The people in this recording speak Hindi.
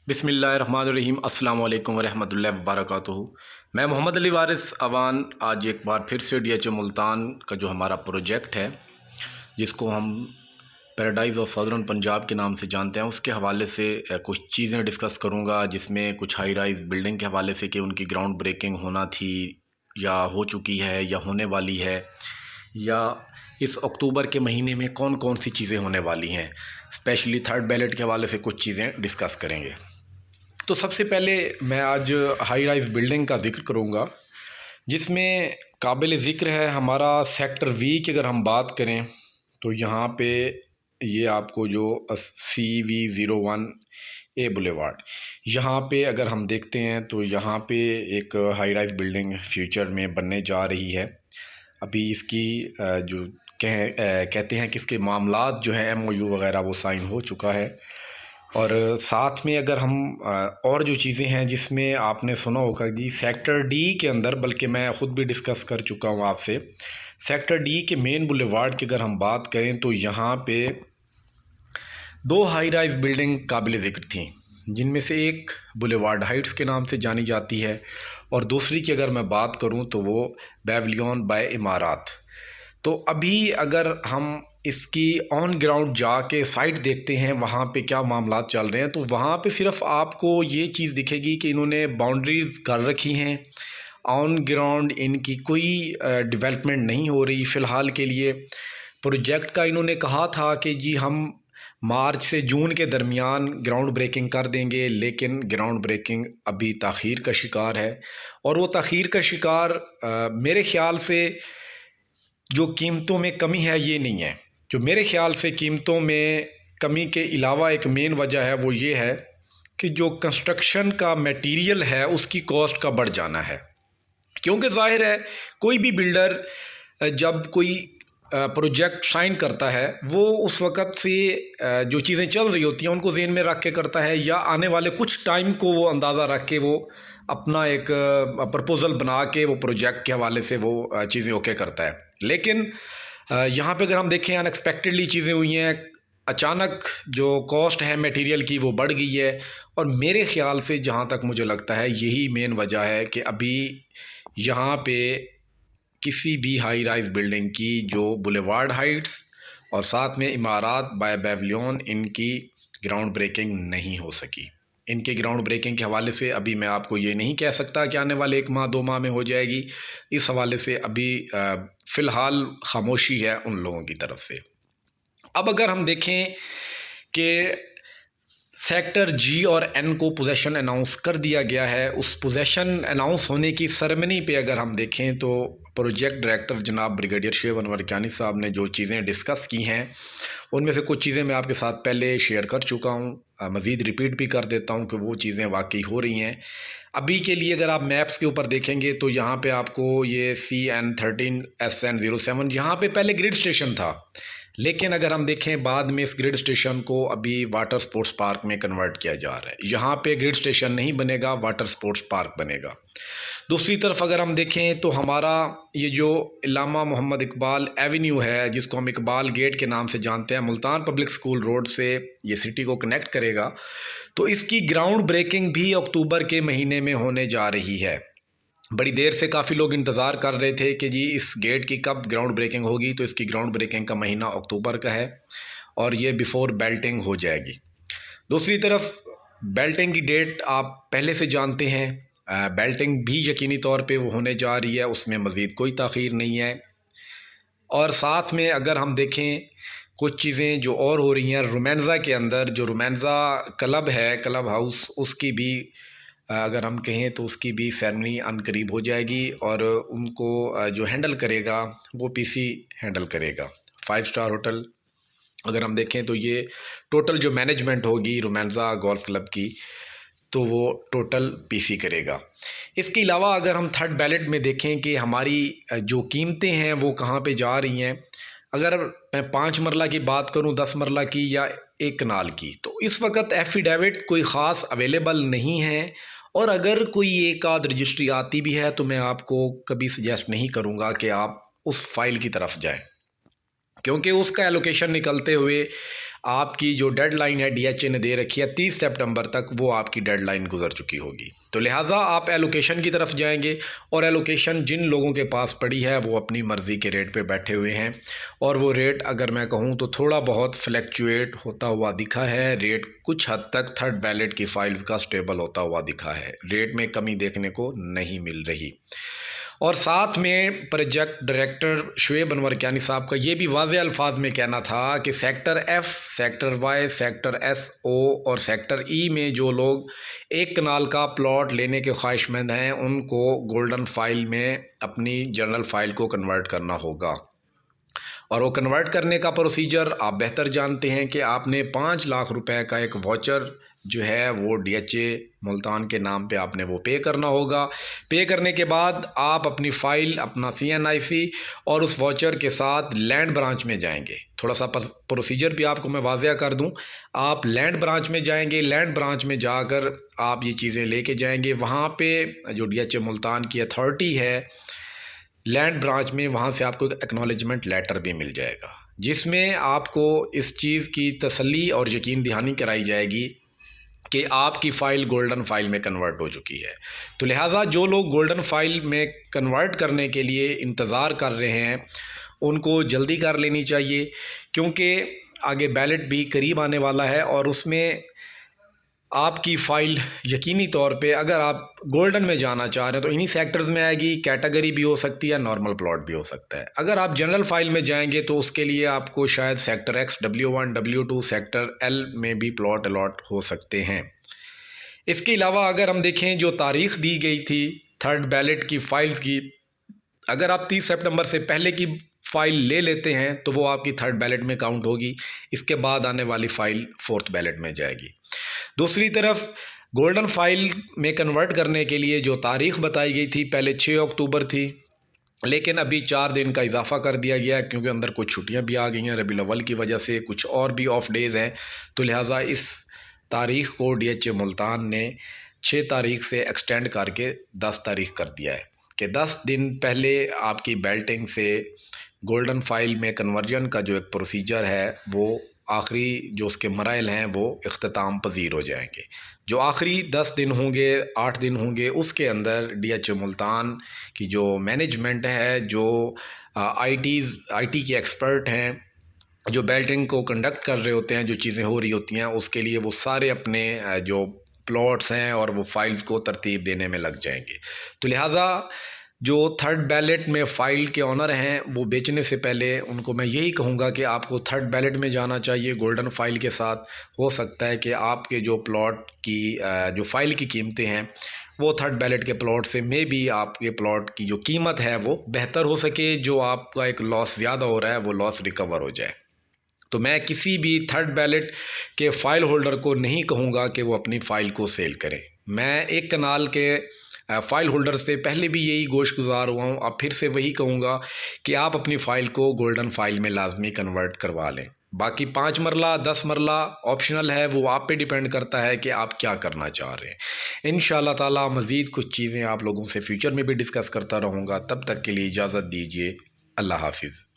बिस्मिल्लाहिर्रहमानिर्रहीम अस्सलाम वालेकुम वरहमतुल्लाहि वबरकातुहू। मैं मोहम्मद अली वारिस अवान आज एक बार फिर से DHO मुल्तान का जो हमारा प्रोजेक्ट है, जिसको हम पैराडाइज़ ऑफ सदर्न पंजाब के नाम से जानते हैं, उसके हवाले से कुछ चीज़ें डिस्कस करूँगा, जिसमें कुछ हाई राइज़ बिल्डिंग के हवाले से कि उनकी ग्राउंड ब्रेकिंग होना थी या हो चुकी है या होने वाली है, या इस अक्टूबर के महीने में कौन कौन सी चीज़ें होने वाली हैं। स्पेशली थर्ड बैलेट के हवाले से कुछ चीज़ें डिस्कस करेंगे। तो सबसे पहले मैं आज हाई राइज़ बिल्डिंग का ज़िक्र करूँगा, जिसमें काबिल ज़िक्र है हमारा सेक्टर वी की अगर हम बात करें तो यहाँ पे ये आपको जो CV01 ए बुलेवार्ड, यहाँ पे अगर हम देखते हैं तो यहाँ पे एक हाई राइज़ बिल्डिंग फ्यूचर में बनने जा रही है। अभी इसकी जो कहते हैं कि इसके मामलात जो है MOU वगैरह वो साइन हो चुका है। और साथ में अगर हम और जो चीज़ें हैं जिसमें आपने सुना होगा कि सेक्टर डी के अंदर, बल्कि मैं ख़ुद भी डिस्कस कर चुका हूँ आपसे, सेक्टर डी के मेन बुलेवार्ड की अगर हम बात करें तो यहाँ पे दो हाई राइज़ बिल्डिंग काबिल ज़िक्र थी, जिनमें से एक बुलेवार्ड हाइट्स के नाम से जानी जाती है और दूसरी की अगर मैं बात करूँ तो वो पेविलियन बाय इमारत। तो अभी अगर हम इसकी ऑन ग्राउंड जाके साइट देखते हैं वहाँ पे क्या मामलात चल रहे हैं, तो वहाँ पे सिर्फ आपको ये चीज़ दिखेगी कि इन्होंने बाउंड्रीज़ कर रखी हैं। ऑन ग्राउंड इनकी कोई डेवलपमेंट नहीं हो रही फ़िलहाल के लिए। प्रोजेक्ट का इन्होंने कहा था कि जी हम मार्च से जून के दरमियान ग्राउंड ब्रेकिंग कर देंगे, लेकिन ग्राउंड ब्रेकिंग अभी ताख़ीर का शिकार है। और वो ताख़ीर का शिकार मेरे ख़्याल से जो कीमतों में कमी है ये नहीं है। जो मेरे ख़्याल से कीमतों में कमी के अलावा एक मेन वजह है वो ये है कि जो कंस्ट्रक्शन का मटेरियल है उसकी कॉस्ट का बढ़ जाना है। क्योंकि ज़ाहिर है कोई भी बिल्डर जब कोई प्रोजेक्ट साइन करता है वो उस वक़्त से जो चीज़ें चल रही होती हैं उनको ज़हन में रख के करता है, या आने वाले कुछ टाइम को वो अंदाज़ा रख के वो अपना एक प्रपोज़ल बना के वो प्रोजेक्ट के हवाले से वो चीज़ें ओके करता है। लेकिन यहाँ पे अगर हम देखें अनएक्सपेक्टेडली चीज़ें हुई हैं, अचानक जो कॉस्ट है मटेरियल की वो बढ़ गई है। और मेरे ख़्याल से जहाँ तक मुझे लगता है यही मेन वजह है कि अभी यहाँ पे किसी भी हाई राइज़ बिल्डिंग की जो बुलेवार्ड हाइट्स और साथ में इमारत बाय पेविलियन, इनकी ग्राउंड ब्रेकिंग नहीं हो सकी। इनके ग्राउंड ब्रेकिंग के हवाले से अभी मैं आपको ये नहीं कह सकता कि आने वाले 1 माह 2 माह में हो जाएगी। इस हवाले से अभी फ़िलहाल खामोशी है उन लोगों की तरफ से। अब अगर हम देखें कि सेक्टर जी और एन को पोजेसन अनाउंस कर दिया गया है, उस पोजेसन अनाउंस होने की सेरेमनी पे अगर हम देखें तो प्रोजेक्ट डायरेक्टर जनाब ब्रिगेडियर शेब अनवर कियानी साहब ने जो चीज़ें डिस्कस की हैं उनमें से कुछ चीज़ें मैं आपके साथ पहले शेयर कर चुका हूँ, मज़ीद रिपीट भी कर देता हूँ कि वो चीज़ें वाकई हो रही हैं। अभी के लिए अगर आप मैप्स के ऊपर देखेंगे तो यहाँ पे आपको ये CN13 SN07 यहाँ पे पहले ग्रिड स्टेशन था, लेकिन अगर हम देखें बाद में इस ग्रिड स्टेशन को अभी वाटर स्पोर्ट्स पार्क में कन्वर्ट किया जा रहा है। यहाँ पे ग्रिड स्टेशन नहीं बनेगा, वाटर स्पोर्ट्स पार्क बनेगा। दूसरी तरफ अगर हम देखें तो हमारा ये जो इल्लामा मोहम्मद इकबाल एवेन्यू है, जिसको हम इकबाल गेट के नाम से जानते हैं, मुल्तान पब्लिक स्कूल रोड से ये सिटी को कनेक्ट करेगा, तो इसकी ग्राउंड ब्रेकिंग भी अक्टूबर के महीने में होने जा रही है। बड़ी देर से काफ़ी लोग इंतज़ार कर रहे थे कि जी इस गेट की कब ग्राउंड ब्रेकिंग होगी, तो इसकी ग्राउंड ब्रेकिंग का महीना अक्टूबर का है और ये बिफ़ोर बेल्टिंग हो जाएगी। दूसरी तरफ बेल्टिंग की डेट आप पहले से जानते हैं, बेल्टिंग भी यकीनी तौर पे वो होने जा रही है, उसमें मज़ीद कोई ताख़ीर नहीं है। और साथ में अगर हम देखें कुछ चीज़ें जो और हो रही हैं, रोमांजा के अंदर जो रोमांजा क्लब है, क्लब हाउस, उसकी भी अगर हम कहें तो उसकी भी सेरेमनी अनकरीब हो जाएगी और उनको जो हैंडल करेगा वो PC हैंडल करेगा। 5 स्टार होटल अगर हम देखें तो ये टोटल जो मैनेजमेंट होगी रोमांजा गोल्फ क्लब की, तो वो टोटल PC करेगा। इसके अलावा अगर हम थर्ड बैलेट में देखें कि हमारी जो कीमतें हैं वो कहाँ पे जा रही हैं, अगर मैं 5 मरला की बात करूं, 10 मरला की या 1 कनाल की, तो इस वक्त एफिडेविट कोई ख़ास अवेलेबल नहीं है। और अगर कोई एक आध रजिस्ट्री आती भी है तो मैं आपको कभी सजेस्ट नहीं करूँगा कि आप उस फाइल की तरफ जाएं, क्योंकि उसका एलोकेशन निकलते हुए आपकी जो डेडलाइन है डीएचए ने दे रखी है 30 सितंबर तक, वो आपकी डेडलाइन गुजर चुकी होगी। तो लिहाजा आप एलोकेशन की तरफ जाएंगे, और एलोकेशन जिन लोगों के पास पड़ी है वो अपनी मर्ज़ी के रेट पे बैठे हुए हैं, और वो रेट अगर मैं कहूँ तो थोड़ा बहुत फ्लैक्चुएट होता हुआ दिखा है। रेट कुछ हद तक थर्ड बैलेट की फाइल्स का स्टेबल होता हुआ दिखा है, रेट में कमी देखने को नहीं मिल रही। और साथ में प्रोजेक्ट डायरेक्टर शुएब अनवर साहब का ये भी वाज़े अल्फाज में कहना था कि sector F, sector Y, sector S O और सेक्टर ई में जो लोग एक कनाल का प्लॉट लेने के ख्वाहिशमंद हैं, उनको गोल्डन फाइल में अपनी जनरल फाइल को कन्वर्ट करना होगा। और वो कन्वर्ट करने का प्रोसीजर आप बेहतर जानते हैं कि आपने 5 लाख रुपए का एक वाउचर जो है वो डीएचए मुल्तान के नाम पे आपने वो पे करना होगा। पे करने के बाद आप अपनी फ़ाइल, अपना CNIC और उस वाउचर के साथ लैंड ब्रांच में जाएंगे। थोड़ा सा प्रोसीजर भी आपको मैं वाज़िया कर दूं। आप लैंड ब्रांच में जाएंगे, लैंड ब्रांच में जाकर आप ये चीज़ें लेके जाएंगे। वहाँ पे जो डीएचए मुल्तान की अथॉरिटी है लैंड ब्रांच में, वहाँ से आपको एक एक्नॉलेजमेंट लेटर भी मिल जाएगा, जिसमें आपको इस चीज़ की तसल्ली और यकीन दहानी कराई जाएगी कि आपकी फ़ाइल गोल्डन फाइल में कन्वर्ट हो चुकी है। तो लिहाजा जो लोग गोल्डन फाइल में कन्वर्ट करने के लिए इंतज़ार कर रहे हैं उनको जल्दी कर लेनी चाहिए, क्योंकि आगे बैलेट भी करीब आने वाला है, और उसमें आपकी फ़ाइल यकीनी तौर पे अगर आप गोल्डन में जाना चाह रहे हैं तो इन्हीं सेक्टर्स में आएगी। कैटेगरी भी हो सकती है, नॉर्मल प्लॉट भी हो सकता है। अगर आप जनरल फाइल में जाएंगे तो उसके लिए आपको शायद sector x, W1, W2, sector L में भी प्लॉट अलॉट हो सकते हैं। इसके अलावा अगर हम देखें जो तारीख़ दी गई थी थर्ड बैलेट की फ़ाइल्स की, अगर आप 30 सितंबर से पहले की फ़ाइल ले लेते हैं तो वो आपकी थर्ड बैलेट में काउंट होगी। इसके बाद आने वाली फ़ाइल फोर्थ बैलेट में जाएगी। दूसरी तरफ गोल्डन फाइल में कन्वर्ट करने के लिए जो तारीख़ बताई गई थी पहले 6 अक्टूबर थी, लेकिन अभी 4 दिन का इजाफ़ा कर दिया गया है, क्योंकि अंदर कुछ छुट्टियां भी आ गई हैं रबीउल अव्वल की वजह से, कुछ और भी ऑफ डेज़ हैं। तो लिहाजा इस तारीख़ को डीएचए मुल्तान ने 6 तारीख़ से एक्सटेंड करके 10 तारीख़ कर दिया है कि 10 दिन पहले आपकी बेल्टिंग से गोल्डन फाइल में कन्वर्जन का जो एक प्रोसीजर है वो आखिरी जो उसके मराइल हैं वो इख्तिताम पजीर हो जाएंगे। जो आखिरी 10 दिन होंगे, 8 दिन होंगे, उसके अंदर डीएचए मुल्तान की जो मैनेजमेंट है, जो आईटी के एक्सपर्ट हैं, जो बेल्टिंग को कंडक्ट कर रहे होते हैं, जो चीज़ें हो रही होती हैं उसके लिए वो सारे अपने जो प्लॉट्स हैं और वो फाइल्स को तरतीब देने में लग जाएंगे। तो लिहाजा जो थर्ड बैलेट में फ़ाइल के ऑनर हैं वो बेचने से पहले उनको मैं यही कहूँगा कि आपको थर्ड बैलेट में जाना चाहिए गोल्डन फाइल के साथ। हो सकता है कि आपके जो प्लॉट की जो फ़ाइल की कीमतें हैं वो थर्ड बैलेट के प्लॉट से में भी आपके प्लॉट की जो कीमत है वो बेहतर हो सके, जो आपका एक लॉस ज़्यादा हो रहा है वो लॉस रिकवर हो जाए। तो मैं किसी भी थर्ड बैलेट के फ़ाइल होल्डर को नहीं कहूँगा कि वो अपनी फ़ाइल को सेल करें। मैं एक कनाल के फ़ाइल होल्डर से पहले भी यही गोश गुजार हुआ हूँ, अब फिर से वही कहूँगा कि आप अपनी फ़ाइल को गोल्डन फाइल में लाजमी कन्वर्ट करवा लें। बाकी 5 मरला 10 मरला ऑप्शनल है, वो आप पे डिपेंड करता है कि आप क्या करना चाह रहे हैं। इंशाअल्लाह ताला मज़ीद कुछ चीज़ें आप लोगों से फ्यूचर में भी डिस्कस करता रहूँगा। तब तक के लिए इजाज़त दीजिए। अल्लाह हाफिज़।